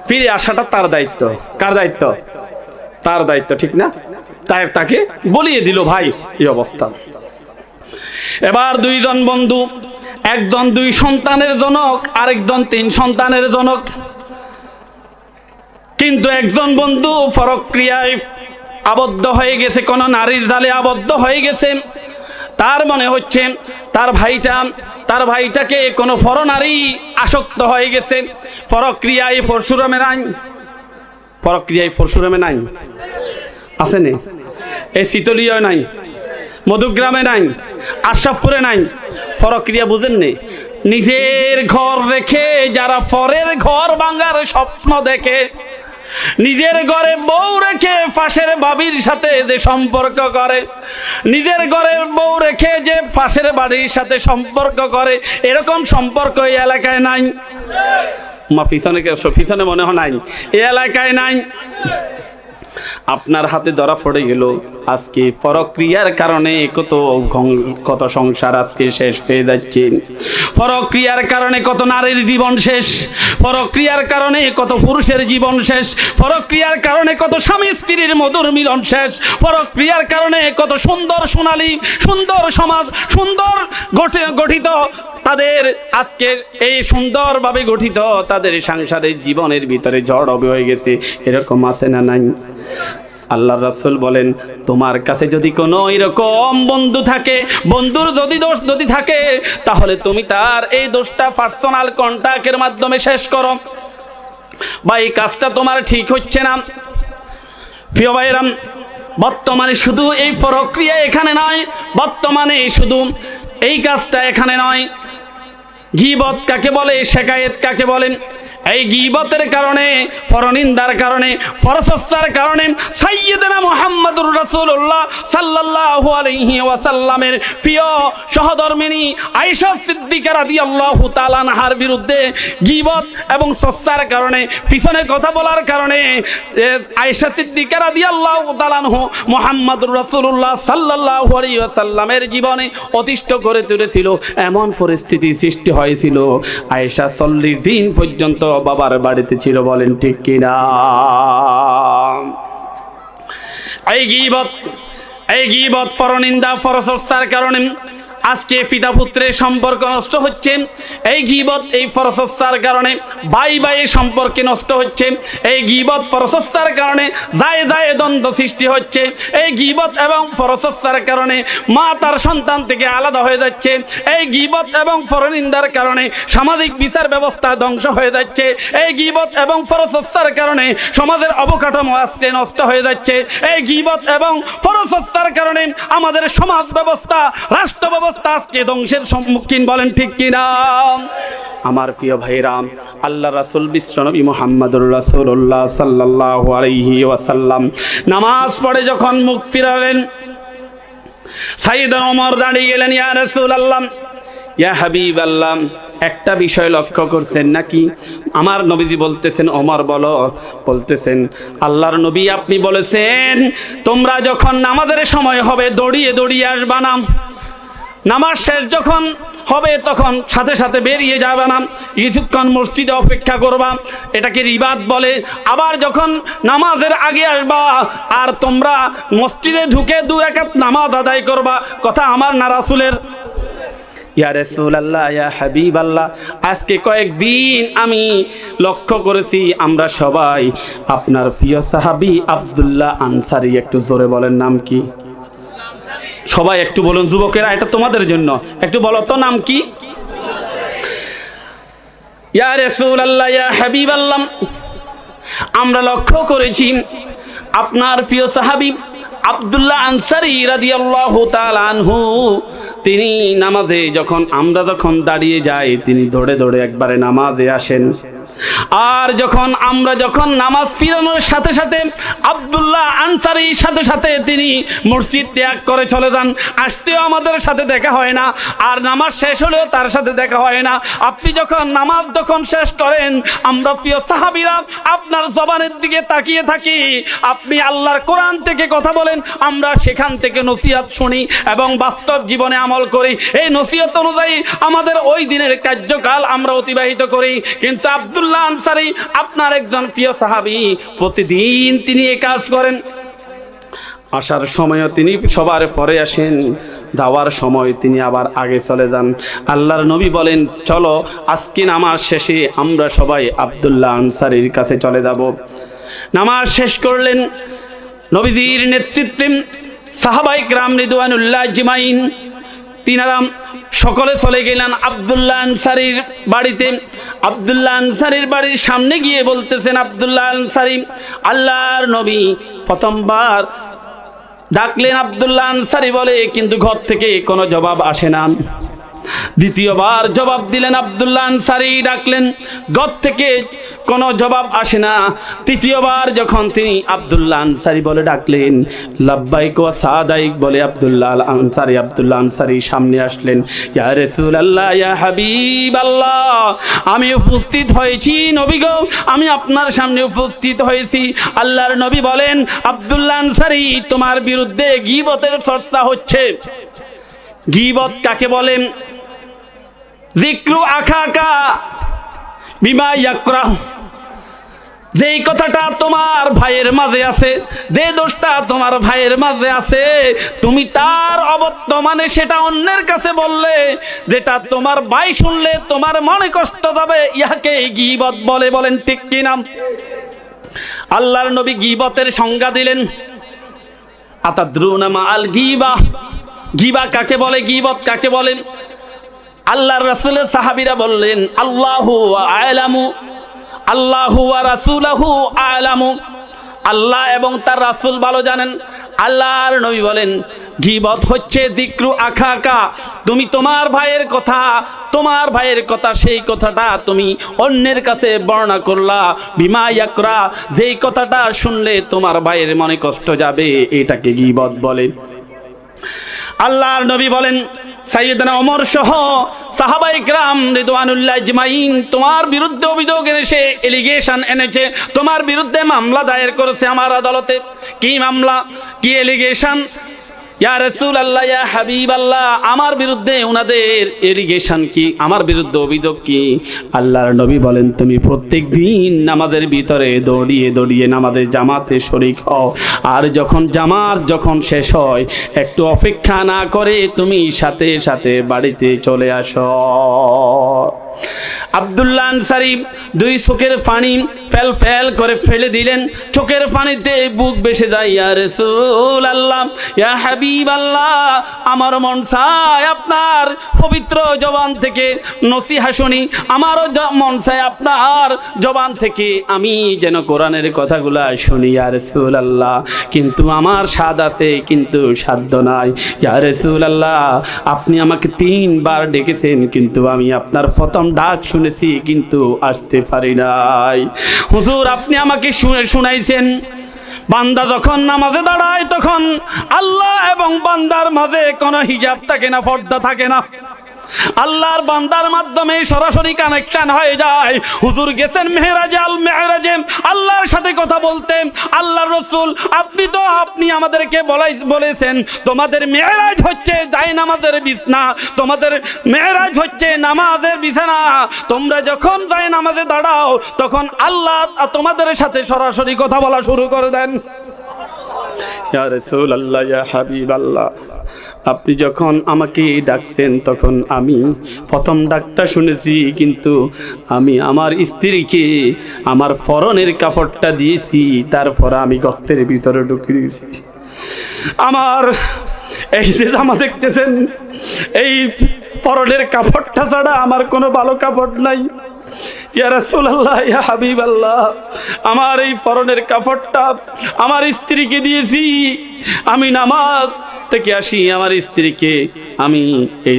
ফিরে আসাটা তার দায়িত্ব। কার দায়িত্ব? তার দায়িত্ব, ঠিক না? তাই তাকে বলিয়ে দিল ভাই এই অবস্থা। এবার দুইজন বন্ধু, একজন 2 সন্তানের জনক, আরেকজন 3 সন্তানের জনক। কিন্তু একজন বন্ধু পরক্রিয়ায় আবদ্ধ হয়ে গেছে, কোন নারীর জালে আবদ্ধ হয়ে গেছে। তার মনে হচ্ছে তার ভাইটাকে কোনো পরনারী আসক্ত হয়ে গেছে। পরক্রিয়ায় পরশুরামের আইন, পরক্রিয়ায় পরশুরামে নাই, আছে না? এই শীতলীয় নাই, মধুগ্রামে নাই, আশরাফপুরে নাই। পরক্রিয়া বুঝেন নে? নিজের ঘর রেখে যারা পরের ঘর ভাঙার স্বপ্ন দেখে, নিজের ঘরে বউ রেখে পাশের বাবির সাথে যে সম্পর্ক করে, নিজের ঘরের বউ রেখে যে পাশের বাড়ির সাথে সম্পর্ক করে, এরকম সম্পর্ক এই এলাকায় নাই। মা পিছনে মনে হয় নাই, এই এলাকায় নাই। আপনার হাতে ধরা পড়ে গেল। আজকে পরক্রিয়ার কারণে কত সংসার আজকে শেষ হয়ে যাচ্ছে। পরক্রিয়ার কারণে কত নারীর জীবন শেষ, পরক্রিয়ার কারণে কত পুরুষের জীবন শেষ, পরক্রিয়ার কারণে কত স্বামী স্ত্রীর মধুর মিলন শেষ, পরক্রিয়ার কারণে কত সুন্দর সোনালী সুন্দর সমাজ, সুন্দর গঠিত তাদের আজকে এই সুন্দরভাবে গঠিত তাদের সংসারের জীবনের ভিতরে ঝড় হয়ে গেছে। এরকম আছে না নাই? আল্লাহ রাসূল বলেন, তোমার কাছে যদি কোনো এরকম বন্ধু থাকে, বন্ধুর দোষ থাকে, তাহলে তুমি তার এই দোষটা পার্সোনাল কন্টাক্টের মাধ্যমে শেষ করো। বা এই কাজটা তোমার ঠিক হচ্ছে না। প্রিয় ভাইরাম, বর্তমানে শুধু এই প্রক্রিয়া এখানে নয়, বর্তমানে শুধু এই কাজটা এখানে নয়। গীবত কাকে বলে, শেকায়েত কাকে বলেন? এই গীবতের কারণে, পরনিন্দার কারণে, পরচর্চার কারণে সাইয়্যিদনা মুহাম্মদুর রাসূলুল্লাহ সাল্লাল্লাহু আলাইহি ওয়াসাল্লামের প্রিয় সহধর্মিণী আয়েশা সিদ্দিকা রাদিয়াল্লাহু তাআলা আনহার বিরুদ্ধে গীবত এবং চর্চার কারণে, পিছনে কথা বলার কারণে আয়েশা সিদ্দিকা রাদিয়াল্লাহু তাআলা আনহু মুহাম্মদুর রাসূলুল্লাহ সাল্লাল্লাহু আলাইহি ওয়াসাল্লামের জীবনে অতিষ্ঠ করে তুলেছিল। এমন পরিস্থিতি সৃষ্টি হয়েছিল, আয়েশা 40 দিন পর্যন্ত বাবার বাড়িতে ছিল। বলেন ঠিক কিনা? এই গীবত পরনিন্দা পরচর্চার কারণে আজকে পিতা পুত্রের সম্পর্ক নষ্ট হচ্ছে। এই গীবত এই পরচর্চার কারণে ভাই ভাইয়ের সম্পর্কে নষ্ট হচ্ছে। এই গীবত পরচর্চার কারণে যায় দ্বন্দ্ব সৃষ্টি হচ্ছে। এই গীবত এবং পরচর্চার কারণে মা তার সন্তান থেকে আলাদা হয়ে যাচ্ছে। এই গীবত এবং পরনিন্দার কারণে সামাজিক বিচার ব্যবস্থা ধ্বংস হয়ে যাচ্ছে। এই গীবত এবং পরচর্চার কারণে সমাজের অবকাঠামো আজকে নষ্ট হয়ে যাচ্ছে। এই গীবত এবং পরচর্চার কারণে আমাদের সমাজ ব্যবস্থা, রাষ্ট্র ব্যবস্থা আজকে ধ্বংসের সম্মুখীন। বলেন ঠিক কিনা? আমার প্রিয় ভাইরাম, আল্লাহ রাসূল বিশ্বনবী মুহাম্মদুর রাসূলুল্লাহ সাল্লাল্লাহু আলাইহি ওয়াসাল্লাম নামাজ পড়ে যখন মুখ ফিরালেন, সাইয়েদনা ওমর দাঁড়িয়ে গেলেন, ইয়া রাসূলুল্লাহ, ইয়া হাবিবাল্লাহ, একটা বিষয় লক্ষ্য করছেন নাকি? আমার নবীজি বলতেছেন, ওমর বলো। বলতেছেন, আল্লাহর নবী আপনি বলেছেন তোমরা যখন নামাজের সময় হবে দৌড়িয়ে দৌড়িয়ে আসবা না, নামাজ শেষ যখন হবে তখন সাথে সাথে বেরিয়ে যাবে না, কিছুক্ষণ মসজিদে অপেক্ষা করবা, এটাকে রিবাত বলে। আবার যখন নামাজের আগে আসবা আর তোমরা মসজিদে ঢুকে 2 রাকাত নামাজ আদায় করবা। কথা আমার না রাসূলের? ইয়া রাসূলুল্লাহ, ইয়া হাবিবাল্লাহ, আজকে কয়েকদিন আমি লক্ষ্য করেছি আমরা সবাই আপনার প্রিয় সাহাবী আব্দুল্লাহ আনসারী, একটু জোরে বলেন নাম কি? সবাই একটু বলুন, যুবকেরা, এটা তোমাদের জন্য, একটু বলো তো নাম কি? ইয়া রাসূলুল্লাহ, ইয়া হাবিবাল্লাহ, আমরা লক্ষ্য করেছি আপনার প্রিয় সাহাবী আব্দুল্লাহ আনসারী রাদিয়াল্লাহু তাআলা আনহু, তিনি নামাজে আমরা যখন দাঁড়িয়ে যাই তিনি দৌড়ে দৌড়ে একবারে নামাজে আসেন। আর আমরা যখন নামাজ ফিরানোর সাথে সাথে আব্দুল্লাহ আনসারীর সাথে সাথে তিনি মসজিদ ত্যাগ করে চলে যান। আসতেও আমাদের সাথে দেখা হয় না, আর নামাজ শেষ হলেও তার সাথে দেখা হয় না। আপনি নামাজ যখন শেষ করেন, আমরা প্রিয় সাহাবীরা আপনার জবানের দিকে তাকিয়ে থাকি, আপনি আল্লাহর কোরআন থেকে কথা বলেন, আমরা সেখান থেকে নসিহত শুনি এবং বাস্তব জীবনে আমল করি। এই নসিহত অনুযায়ী আমাদের ওই দিনের কার্যকাল আমরা অতিবাহিত করি। কিন্তু আব্দুল্লাহ আনসারী আপনার একজন প্রিয় সাহাবী, প্রতিদিন তিনি এই কাজ করেন। আসার সময়ও তিনি সবার পরে আসেন, যাওয়ার সময় তিনি আবার আগে চলে যান। আল্লাহর নবী বলেন, চলো আজকে নামাজ শেষে আমরা সবাই আব্দুল্লাহ আনসারীর কাছে চলে যাব। নামাজ শেষ করলেন নবীজির নেতৃত্বে সাহাবায়ে কেরাম রিদওয়ানুল্লাহ আজমাইন, তিনারা সকলে চলে গেলেন আব্দুল্লাহ আনসারীর বাড়িতে। আব্দুল্লাহ আনসারীর বাড়ির সামনে গিয়ে বলতেছেন, আব্দুল্লাহ আনসারী, আল্লাহর নবী প্রথমবার ডাকলেন। আব্দুল্লাহ আনসারী বলে, কিন্তু ঘর থেকে কোনো জবাব আসে না। দ্বিতীয়বার জবাব দিলেন, আব্দুল্লাহ আনসারী ডাকলেন, ঘর থেকে কোনো জবাব আসে না। তৃতীয়বার যখন তিনি আব্দুল্লাহ আনসারী বলে ডাকলেন, লাব্বাইক ওয়া সাদাইক বলে আব্দুল্লাহ আনসারী সামনে আসলেন। ইয়া রাসূলুল্লাহ, ইয়া হাবিবাল্লাহ, আমি উপস্থিত হয়েছি নবী গো, আমি আপনার সামনে উপস্থিত হয়েছি। আল্লাহর নবী বলেন, আব্দুল্লাহ আনসারী, তোমার বিরুদ্ধে গীবতের চর্চা হচ্ছে। গীবত কাকে বলেন? যিকরু আখাকা বিমা ইয়াকরাহ, যেই কথাটা তোমার ভাইয়ের মাঝে আছে, যে দোষটা তোমার ভাইয়ের মাঝে আছে, তুমি তার অবর্তমানে সেটা অন্যের কাছে বললে, যেটা তোমার ভাই শুনলে তোমার মনে কষ্ট যাবে, ইহাকে গীবত বলে। বলেন ঠিক কি না? আল্লাহর নবী গীবতের সংজ্ঞা দিলেন, আতাদরুনা মাআল গীবা, গীবা কাকে বলে, গীবত কাকে বলে? আল্লাহর রাসূলের সাহাবীরা বললেন, আল্লাহু আ'লামু, আল্লাহু ওয়া রাসূলুহু আ'লামু, আল্লাহ এবং তার রাসূল ভালো জানেন। আল্লাহর নবী বলেন, গীবত হচ্ছে যিকরু আখাকা, তুমি তোমার ভাইয়ের কথা, সেই কথাটা তুমি অন্যের কাছে বর্ণনা করলা, বিমা ইয়াকরা, যেই কথাটা শুনলে তোমার ভাইয়ের মনে কষ্ট যাবে, এটাকে গীবত বলে। আল্লাহর নবী বলেন, সাইয়েদনা ওমর সহ সাহাবায়ে কেরাম রিদওয়ানুল্লাহ আজমাইন তোমার বিরুদ্ধে অভিযোগ এনেছে, এলিগেশন এনেছে, তোমার বিরুদ্ধে মামলা দায়ের করেছে আমার আদালতে। কি মামলা, কি এলিগেশন? ইয়া রাসূলুল্লাহ, ইয়া হাবিবাল্লাহ, আমার বিরুদ্ধে ওনাদের এলিগেশন কি, আমার বিরুদ্ধে অভিযোগ কি? আল্লাহর নবী বলেন, তুমি প্রত্যেক দিন নামাজের ভিতরে দৌড়িয়ে নামাজের জামাতে শরীক হও, আর জামাত যখন শেষ হয় একটু অপেক্ষা না করে তুমি সাথে সাথে বাড়িতে চলে আসো। আব্দুল্লাহ আনসারী দুই চোখের পানি ফেল ফেল করে ফেলে দিলেন, চোখের পানিতে বুক ভেসে যায়। ইয়া রাসূলুল্লাহ, ইয়া হাবিবাল্লাহ, আমার মন চায় আপনার পবিত্র জবান থেকে নসিহত শুনি, আমারও মন চায় আপনার জবান থেকে আমি যেন কোরআনের কথাগুলা শুনি। ইয়া রাসূলুল্লাহ, কিন্তু আমার স্বাদ আছে, কিন্তু সাধ্য নাই। ইয়া রাসূলুল্লাহ, আপনি আমাকে 3 বার ডেকেছেন, কিন্তু আমি আপনার প্রথম ডাক শুনেছি, কিন্তু আসতে পারি নাই। হুজুর, আপনি আমাকে শুনাইছেন, বান্দা যখন নামাজে দাঁড়ায় তখন আল্লাহ এবং বান্দার মাঝে কোনো হিজাব থাকে না, পর্দা থাকে না, আল্লাহর বান্দার মাধ্যমে সরাসরি কানেকশন হয়ে যায়। হুজুর গেছেন মেহরাজে, মেহরাজে আল্লাহর সাথে কথা বলতেন। আল্লাহর রাসূল, আপনি আমাদেরকে বলেছেন তোমাদের মেহরাজ হচ্ছে জায়নামাজের বিছানা, তোমাদের মেহরাজ হচ্ছে নামাজের বিছানা। তোমরা যখন জায়নামাজে দাঁড়াও তখন আল্লাহ তোমাদের সাথে সরাসরি কথা বলা শুরু করে দেন। ইয়া রাসূলুল্লাহ, ইয়া হাবিবাল্লাহ, আপনি যখন আমাকে ডাকছেন তখন আমি প্রথম ডাকটা শুনেছি, কিন্তু আমি আমার স্ত্রীকে আমার পরনের কাপড়টা দিয়েছি, তারপর আমি গর্তের ভিতরে ঢুকে দিয়েছি। আমার এই যে জামা দেখতেছেন, এই পরনের কাপড়টা ছাড়া আমার কোনো ভালো কাপড় নাই। ইয়া রাসূলুল্লাহ, ইয়া হাবিবাল্লাহ, আমার এই পরনের কাপড়টা আমার স্ত্রীকে দিয়েছি। আমি নামাজ থেকে আসি, আমার স্ত্রীকে আমি এই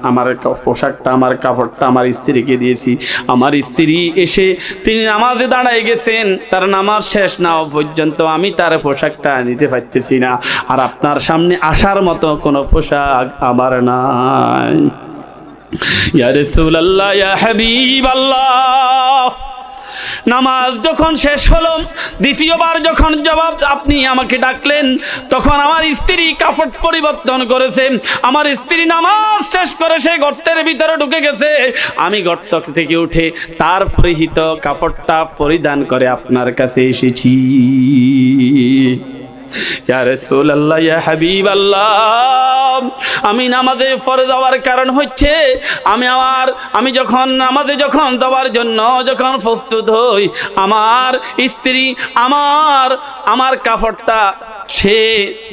আমার পোশাকটা, আমার কাপড়টা আমার স্ত্রীকে দিয়েছি। আমার স্ত্রী এসে তিনি নামাজে দাঁড়ায় গেছেন, তার নামাজ শেষ না হওয়া পর্যন্ত আমি তার পোশাকটা নিতে পারতেছি না, আর আপনার সামনে আসার মতো কোনো পোশাক আমার নাই। ইয়া রাসূলুল্লাহ, ইয়া হাবিবাল্লাহ, নামাজ যখন শেষ হলো, দ্বিতীয়বার যখন আপনি আমাকে ডাকলেন, তখন আমার স্ত্রী কাপড় পরিবর্তন করেছে। আমার স্ত্রী নামাজ শেষ করে সে গর্তের ভিতরে ঢুকে গেছে। আমি গর্ত থেকে উঠে তার পরিহিত কাপড়টা পরিধান করে আপনার কাছে এসেছি। ইয়া রাসূলুল্লাহ, ইয়া হাবিবাল্লাহ, আমি নামাজে ফরজ হওয়ার কারণ হচ্ছে আমি যখন নামাজে যাওয়ার জন্য যখন প্রস্তুত হই, আমার স্ত্রী আমার কাপড়টা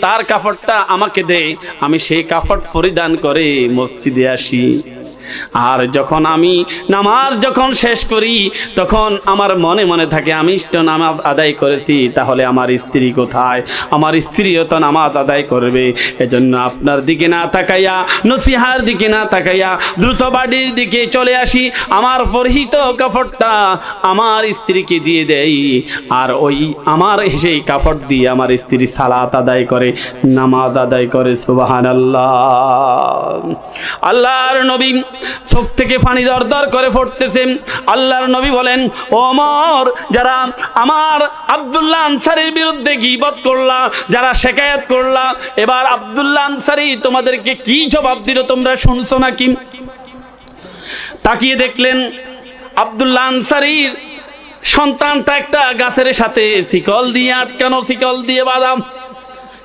তার কাপড়টা আমাকে দেয়, আমি সেই কাপড় পরিধান করে মসজিদে আসি। আর যখন আমি নামাজ শেষ করি, তখন আমার মনে মনে থাকে আমি তো নামাজ আদায় করেছি, তাহলে আমার স্ত্রী কোথায়? আমার স্ত্রীও তো নামাজ আদায় করবে। এজন্য আপনার দিকে না তাকাইয়া, নসিহার দিকে না তাকাইয়া দ্রুত বাড়ির দিকে চলে আসি, আমার পরিহিত কাপড়টা আমার স্ত্রীকে দিয়ে দেই, আর ওই আমার সেই কাপড় দিয়ে আমার স্ত্রী সালাত আদায় করে, নামাজ আদায় করে। সুবহানাল্লাহ। আল্লাহর নবী চোখ থেকে পানি দরদর করে পড়তেছেন। আল্লাহর নবী বলেন, ওমর, যারা আমার আব্দুল্লাহ আনসারীর বিরুদ্ধে গীবত করলা, যারা শিকায়াত করলা, এবার আব্দুল্লাহ আনসারী তোমাদেরকে কি জবাব দিল তোমরা শুনছো নাকি? তাকিয়ে দেখলেন আব্দুল্লাহ আনসারীর সন্তানটা একটা গাছের সাথে শিকল দিয়ে আটকানো, শিকল দিয়ে বাঁধা,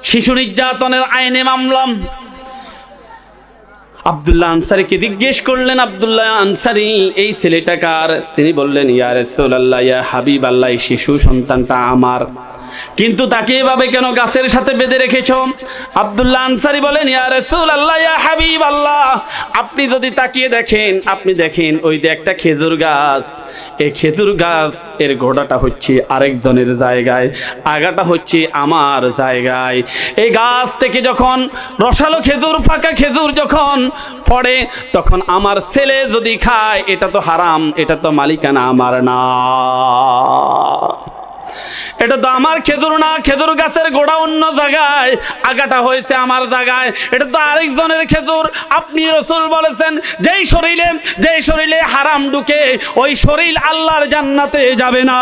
শিশু নির্যাতনের আইনে মামলা। আব্দুল্লাহ আনসারীকে জিজ্ঞেস করলেন, আব্দুল্লাহ আনসারী, এই ছেলেটা কার? তিনি বললেন, ইয়া রাসূলুল্লাহ, ইয়া হাবিবাল্লাহ, এই শিশু সন্তানটা আমার। কিন্তু তাকে এভাবে কেন গাছের সাথে বেঁধে রেখেছো? আব্দুল্লাহ আনসারী বলেন, ইয়া রাসূলুল্লাহ, ইয়া হাবিবাল্লাহ, আপনি যদি তাকিয়ে দেখেন, আপনি দেখেন ওই যে একটা খেজুর গাছ, এই খেজুর গাছ এর গোড়াটা হচ্ছে আরেকজনের জায়গায়, আগাটা হচ্ছে আমার জায়গায়। এই গাছ থেকে যখন রসালো খেজুর, পাকা খেজুর যখন পড়ে, তখন আমার ছেলে যদি খায়, এটা তো হারাম, এটা তো মালিকানা আমার না, এটা তো আমার খেজুর না। খেজুর গাছের গোড়া অন্য জায়গায়, আগাটা হয়েছে আমার জায়গায়, এটা তো আরেকজনের খেজুর। আপনি রাসূল বলেছেন, যেই শরীরে হারাম ঢুকে, ওই শরীর আল্লাহর জান্নাতে যাবে না।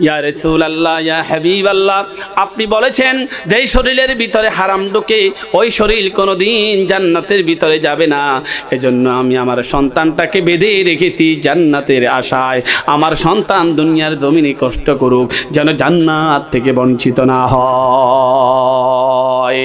ইয়া রাসূলুল্লাহ, ইয়া হাবিবাল্লাহ, আপনি বলেছেন যেই শরীরের ভিতরে হারাম ঢুকে, ওই শরীর কোনোদিন জান্নাতের ভিতরে যাবে না। এজন্য আমি আমার সন্তানটাকে বেঁধে রেখেছি জান্নাতের আশায়। আমার সন্তান দুনিয়ার জমিনে কষ্ট করুক, যেন জান্নাত থেকে বঞ্চিত না হয়।